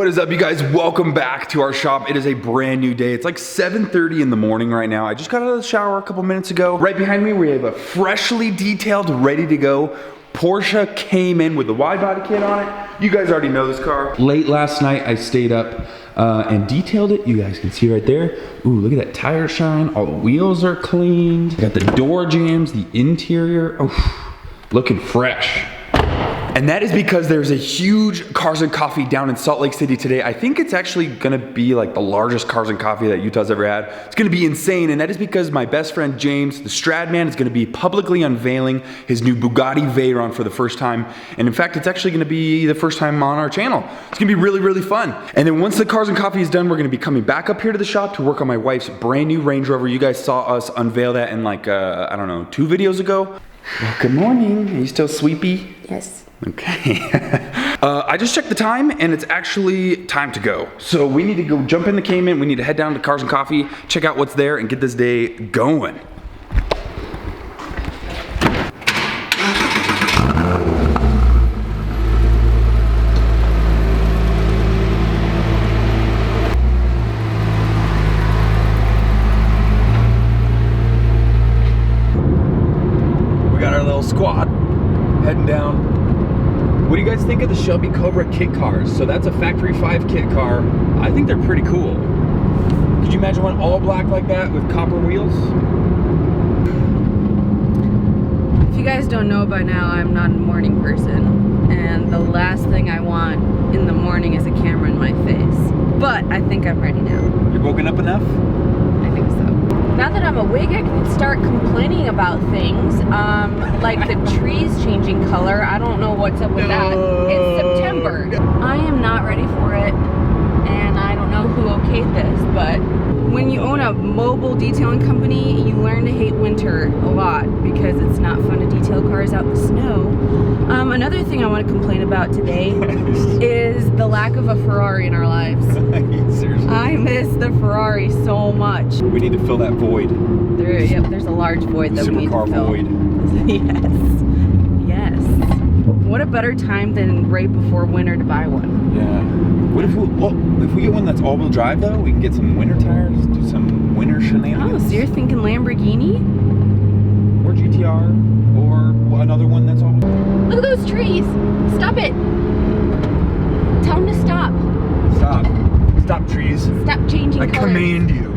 What is up, you guys? Welcome back to our shop. It is a brand new day. It's like 7:30 in the morning right now. I just got out of the shower a couple minutes ago. Right behind me, we have a freshly detailed, ready to go Porsche Cayman with the wide body kit on it. You guys already know this car. Late last night, I stayed up and detailed it. You guys can see right there. Ooh, look at that tire shine. All the wheels are cleaned. I got the door jambs, the interior. Oh, looking fresh. And that is because there's a huge Cars and Coffee down in Salt Lake City today. I think it's actually gonna be like the largest Cars and Coffee that Utah's ever had. It's gonna be insane, and that is because my best friend James, the Stradman, is gonna be publicly unveiling his new Bugatti Veyron for the first time. And in fact, it's actually gonna be the first time on our channel. It's gonna be really, really fun. And then once the Cars and Coffee is done, we're gonna be coming back up here to the shop to work on my wife's brand new Range Rover. You guys saw us unveil that in like, I don't know, 2 videos ago. Well, good morning. Are you still sleepy? Yes. Okay. I just checked the time and it's actually time to go. So we need to go jump in the Cayman. We need to head down to Cars and Coffee, check out what's there and get this day going. We got our little squad heading down. What do you guys think of the Shelby Cobra kit cars? So that's a factory 5 kit car. I think they're pretty cool. Could you imagine one all black like that with copper wheels? If you guys don't know by now, I'm not a morning person. And the last thing I want in the morning is a camera in my face. But I think I'm ready now. You're woken up enough? I think so. Now that I'm awake, I can start complaining about things. Like the trees changing color. I don't know what's up with that. It's September. I am not ready for it. And I don't know who okayed this, but when you own a mobile detailing company, you learn to hate winter a lot because it's not fun to detail cars out in the snow. Another thing I want to complain about today is the lack of a Ferrari in our lives. Seriously. I miss the Ferrari so much. We need to fill that void. There's a large void that we need to fill. Void. Yes. What a better time than right before winter to buy one. Yeah. What if we get one that's all-wheel drive though? We can get some winter tires, do some winter shenanigans. Oh, so you're thinking Lamborghini? Or GTR, or another one that's all. Look at those trees. Stop it. Tell them to stop. Stop trees. Stop changing colors. I command you.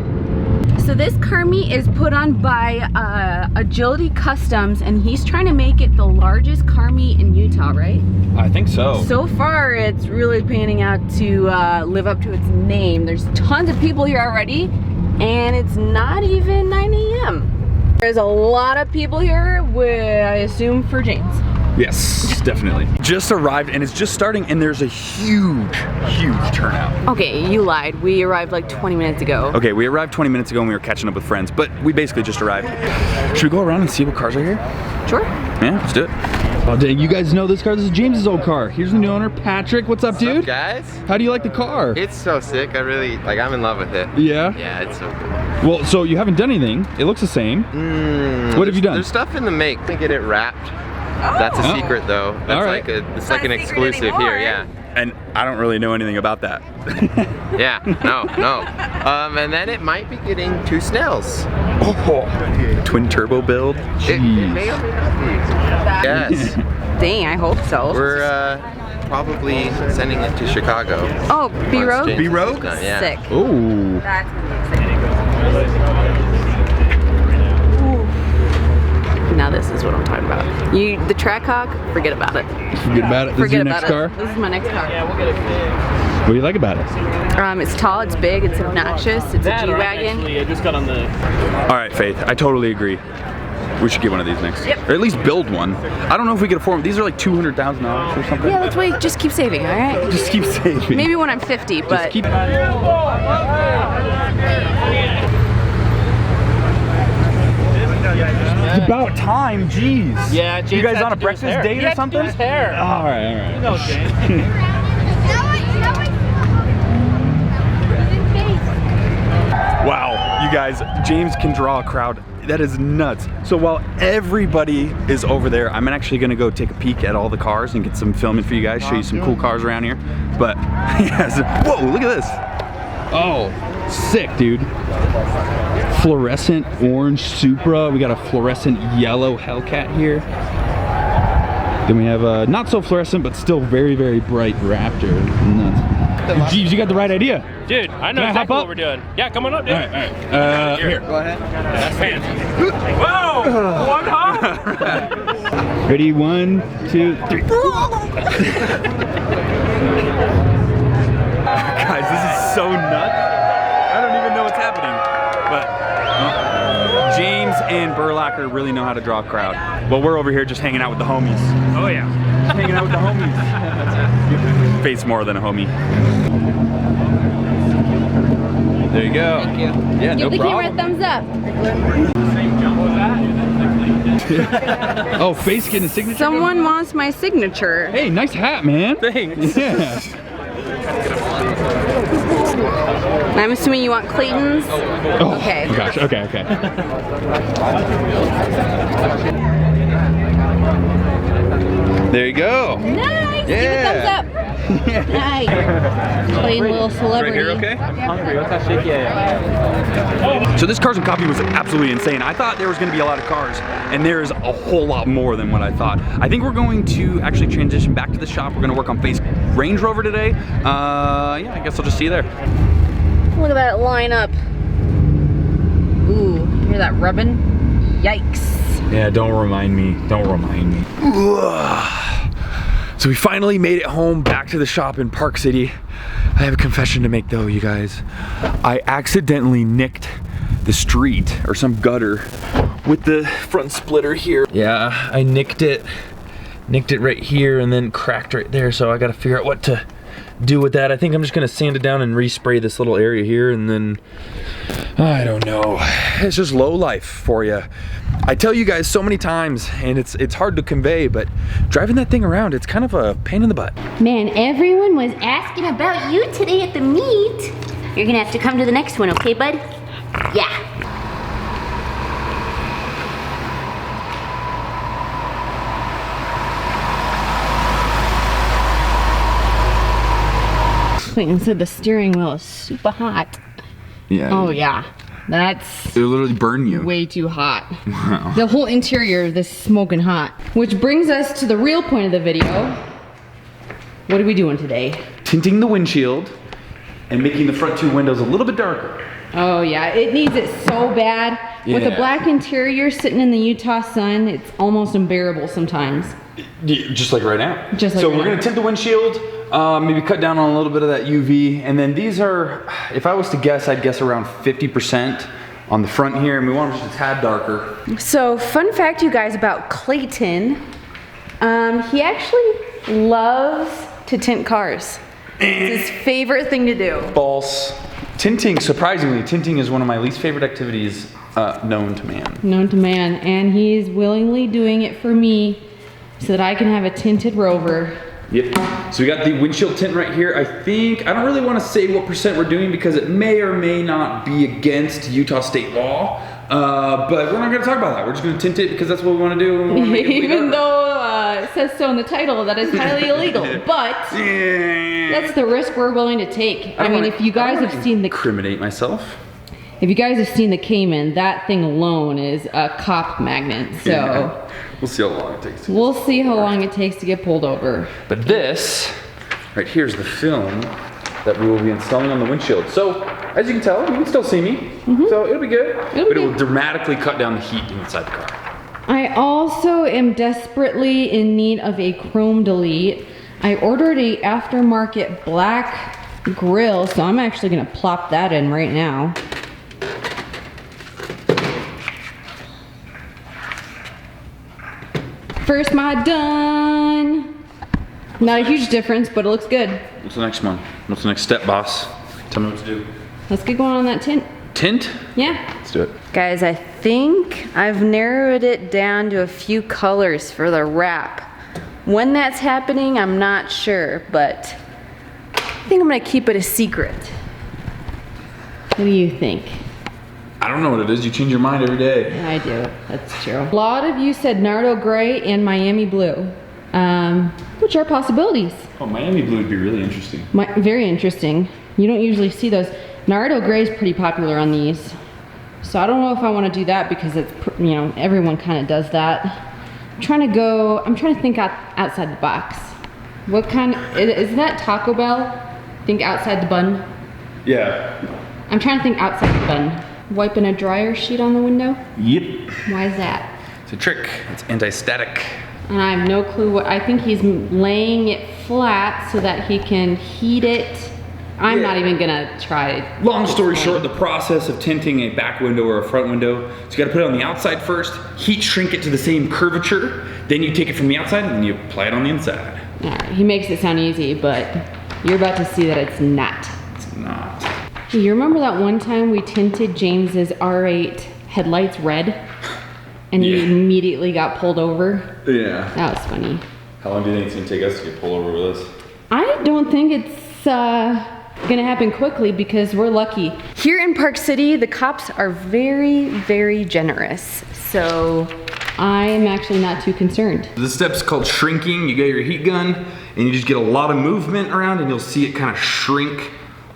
So this car meet is put on by Agility Customs, and he's trying to make it the largest car meet in Utah, right? I think so. So far, it's really panning out to live up to its name. There's tons of people here already, and it's not even 9 a.m. There's a lot of people here, I assume for James. Yes, definitely. Just arrived and it's just starting and there's a huge turnout. Okay, you lied. We arrived like 20 minutes ago. Okay, we arrived 20 minutes ago and we were catching up with friends, but we basically just arrived. Should we go around and see what cars are here? Sure. Yeah, let's do it. Oh dang, you guys know this car? This is James's old car. Here's the new owner, Patrick. What's up, dude? What's up, guys? How do you like the car? It's so sick. I'm in love with it. Yeah? Yeah, it's so good. Well, so you haven't done anything. It looks the same. What have you done? There's stuff in the make to get it wrapped. That's a secret though. That's all right. It's like an exclusive here, yeah. And I don't really know anything about that. Yeah, no. And then it might be getting 2 Snells. Oh, twin turbo build. It may or may not be. Yes. Dang, I hope so. We're probably sending it to Chicago. Oh, B-Rogue? B-Rogue? Yeah. Sick. Ooh. That's gonna be exciting. Now this is what I'm talking about. The Trackhawk, forget about it. Forget about it. This is your next car? This is my next car. Yeah, we'll get it. What do you like about it? It's tall, it's big, it's obnoxious, it's a G-Wagon. I just got on the... All right, Faith, I totally agree. We should get one of these next. Yep. Or at least build one. I don't know if we can afford them. These are like $200,000 or something. Yeah, that's why just keep saving, all right? Just keep saving. Maybe when I'm 50, but... Just keep... It's about time, jeez. Yeah, James you guys had on a to do his breakfast hair. date He or had to do something? his hair. All right. You know, James. Wow, you You guys, James can draw a crowd. That is nuts. So while everybody is over there, I'm actually gonna go take a peek at all the cars and get some filming for you guys, show you some cool cars around here. But, yes, whoa, look at this. Oh, sick, dude. Fluorescent orange Supra. We got a fluorescent yellow Hellcat here. Then we have a not so fluorescent, but still very, very bright Raptor. Nuts. Jeeves, you got the right idea. Dude, I know exactly what we're doing. Yeah, come on up, dude. All right. Here. Go ahead. That's fancy. Whoa! One hop! Ready, 1, 2, 3. Guys, this is so nuts. I don't even know what's happening. But James and Burlacker really know how to draw a crowd. Well, we're over here just hanging out with the homies. Oh, yeah. Just hanging out with the homies. Face more than a homie. There you go. Thank you. Yeah, no Give the problem. camera a thumbs up. Oh, face getting a signature. Someone wants my signature. Hey, nice hat, man. Thanks. Yeah. I'm assuming you want Clayton's? Oh, Okay. Oh gosh, okay. There you go. Nice! Give Yeah. a thumbs up. Nice. Clayton, little celebrity. Right here, okay? I'm hungry. What's that shake? Yeah. So this Cars and Coffee was absolutely insane. I thought there was gonna be a lot of cars, and there's a whole lot more than what I thought. I think we're going to actually transition back to the shop. We're gonna work on Face Range Rover today. Yeah, I guess I'll just see you there. Look at that lineup. Ooh, hear that rubbing? Yikes. Yeah, don't remind me. Don't remind me. So we finally made it home, back to the shop in Park City. I have a confession to make though, you guys. I accidentally nicked the street or some gutter with the front splitter here. Yeah, I nicked it right here and then cracked right there. So I gotta figure out what to do with that. I think I'm just gonna sand it down and respray this little area here, and then I don't know. It's just low life for you. I tell you guys so many times, and it's hard to convey, but driving that thing around, it's kind of a pain in the butt. Man, everyone was asking about you today at the meet. You're gonna have to come to the next one, okay, bud? Yeah. Clayton said the steering wheel is super hot. Yeah. Oh yeah, that's It'll literally burn you. way too hot. Wow. The whole interior of this is smoking hot. Which brings us to the real point of the video. What are we doing today? Tinting the windshield and making the front two windows a little bit darker. Oh yeah, it needs it so bad. With a Yeah. black interior sitting in the Utah sun, it's almost unbearable sometimes. Yeah, just like right now. Just like so right we're now. gonna tint the windshield, maybe cut down on a little bit of that UV, and then these are, if I was to guess, I'd guess around 50% on the front here, and we want them just a tad darker. So fun fact, you guys, about Clayton. He actually loves to tint cars. It's his favorite thing to do. False. Tinting, surprisingly, tinting is one of my least favorite activities known to man. Known to man, and he's willingly doing it for me so that I can have a tinted Rover. Yep. So we got the windshield tint right here. I don't really want to say what percent we're doing because it may or may not be against Utah state law. But we're not going to talk about that. We're just going to tint it because that's what we want to do. And we wanna make it Even darker. though it says so in the title that it's highly illegal, but that's the risk we're willing to take. I mean, if you guys have seen the incriminate myself. If you guys have seen the Cayman, that thing alone is a cop magnet. So Yeah. We'll see how long it takes. we'll see how long it takes to get pulled over. But this right here is the film that we will be installing on the windshield. So as you can tell, you can still see me. So it'll be good. It'll be But it will good. dramatically cut down the heat inside the car. I also am desperately in need of a chrome delete. I ordered a aftermarket black grill, so I'm actually gonna plop that in right now. First mod done. Not a huge difference, but it looks good. What's the next one? What's the next step, boss? Tell me what to do. Let's get going on that tint. Tint? Yeah. Let's do it. Guys, I think I've narrowed it down to a few colors for the wrap. When that's happening, I'm not sure, but I think I'm gonna keep it a secret. What do you think? I don't know what it is. You change your mind every day. I do. That's true. A lot of you said Nardo Gray and Miami Blue, which are possibilities. Oh, Miami Blue would be really interesting. Very interesting. You don't usually see those. Nardo Gray is pretty popular on these. So I don't know if I want to do that because it's, you know, everyone kind of does that. I'm trying to think outside the box. What kind, is that Taco Bell? Think outside the bun? Yeah. I'm trying to think outside the bun. Wiping a dryer sheet on the window? Yep. Why is that? It's a trick. It's anti-static. And I have no clue what, I think he's laying it flat so that he can heat it. I'm not even gonna try. Long story short, the process of tinting a back window or a front window, so you gotta put it on the outside first, heat shrink it to the same curvature, then you take it from the outside and you apply it on the inside. All right, he makes it sound easy, but you're about to see that it's not. It's not. You remember that one time we tinted James's R8 headlights red? And he immediately got pulled over? Yeah. That was funny. How long do you think it's gonna take us to get pulled over with this? I don't think it's gonna happen quickly because we're lucky. Here in Park City, the cops are very, very generous. So I'm actually not too concerned. This step's called shrinking. You get your heat gun and you just get a lot of movement around and you'll see it kind of shrink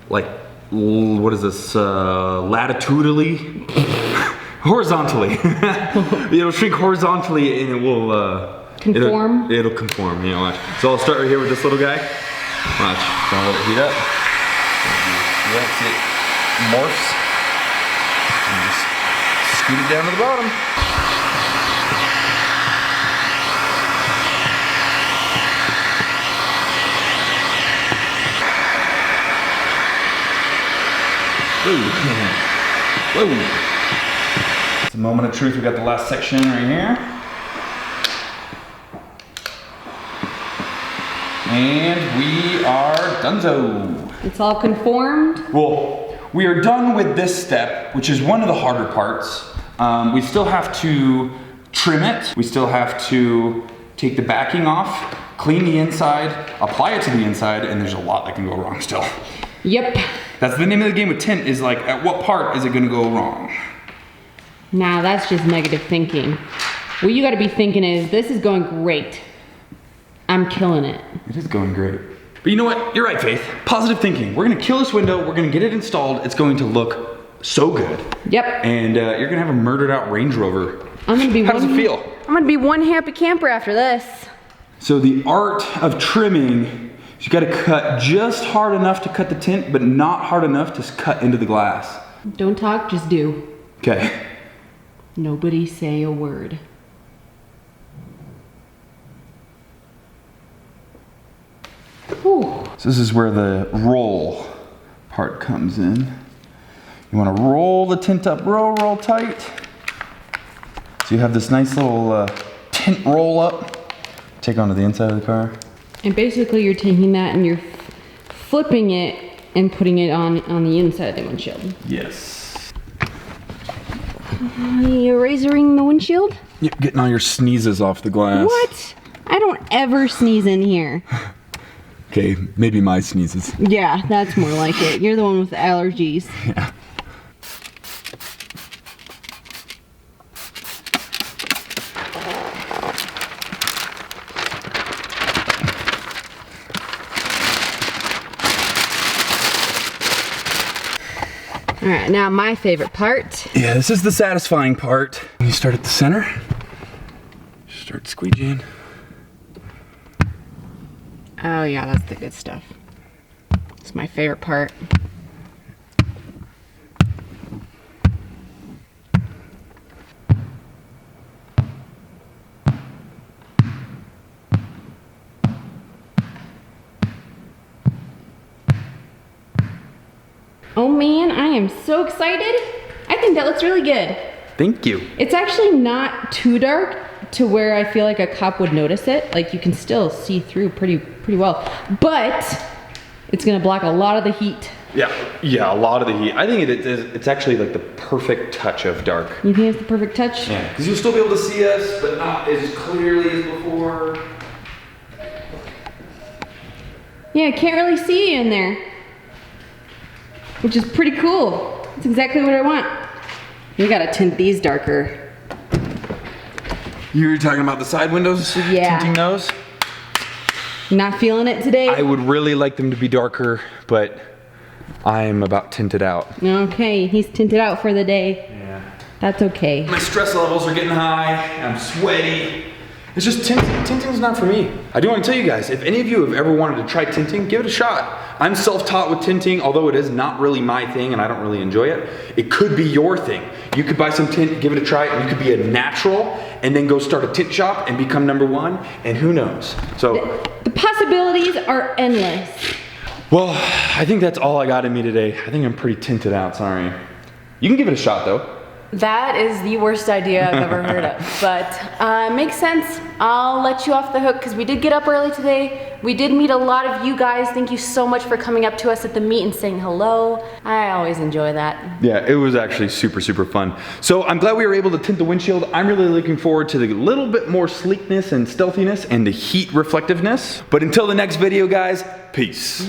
like, what is this, latitudinally? Horizontally. It'll shrink horizontally and it will conform? It'll conform, you know, watch. So I'll start right here with this little guy. Watch, so I'll let it heat up. Yeah, see it morphs. And just scoot it down to the bottom. Whoa. Whoa. It's a moment of truth. We got the last section right here. And we are donezo. It's all conformed? Well, we are done with this step, which is one of the harder parts. We still have to trim it. We still have to take the backing off, clean the inside, apply it to the inside, and there's a lot that can go wrong still. Yep. That's the name of the game with tint, is like, at what part is it gonna go wrong? Nah, that's just negative thinking. What you gotta be thinking is, this is going great. I'm killing it. It is going great. But you know what? You're right, Faith. Positive thinking. We're gonna kill this window, we're gonna get it installed, it's going to look so good. Yep. And you're gonna have a murdered out Range Rover. I'm gonna be How does it feel? I'm gonna be one happy camper after this. So the art of trimming, is you gotta cut just hard enough to cut the tint, but not hard enough to cut into the glass. Don't talk, just do. Okay. Nobody say a word. Whew. So this is where the roll part comes in. You wanna roll the tint up real tight. So you have this nice little tint roll up. Take onto the inside of the car. And basically you're taking that and you're flipping it and putting it on the inside of the windshield. Yes. Are you razoring the windshield? Yep, getting all your sneezes off the glass. What? I don't ever sneeze in here. Okay, maybe my sneezes. Yeah, that's more like it. You're the one with the allergies. Yeah. All right, now my favorite part. Yeah, this is the satisfying part. When you start at the center, start squeegeeing. Oh yeah, that's the good stuff. It's my favorite part. Oh man, I am so excited. I think that looks really good. Thank you. It's actually not too dark to where I feel like a cop would notice it. Like you can still see through pretty well, but it's gonna block a lot of the heat. Yeah, a lot of the heat. I think it's actually like the perfect touch of dark. You think it's the perfect touch? Yeah, because you'll still be able to see us, but not as clearly as before. Yeah, I can't really see you in there, which is pretty cool. That's exactly what I want. You gotta tint these darker. You were talking about the side windows? Yeah. Tinting those? Not feeling it today? I would really like them to be darker, but I'm about tinted out. Okay, he's tinted out for the day. Yeah. That's okay. My stress levels are getting high, I'm sweaty. It's just tinting's not for me. I do want to tell you guys, if any of you have ever wanted to try tinting, give it a shot. I'm self-taught with tinting, although it is not really my thing and I don't really enjoy it. It could be your thing. You could buy some tint, give it a try, and you could be a natural and then go start a tint shop and become #1, and who knows. So, The possibilities are endless. well, I think that's all I got in me today. I think I'm pretty tinted out, sorry. You can give it a shot though. That is the worst idea I've ever heard of, but makes sense. I'll let you off the hook because we did get up early today. We did meet a lot of you guys. Thank you so much for coming up to us at the meet and saying hello. I always enjoy that. Yeah, it was actually super, super fun. So I'm glad we were able to tint the windshield. I'm really looking forward to the little bit more sleekness and stealthiness and the heat reflectiveness. But until the next video, guys, peace.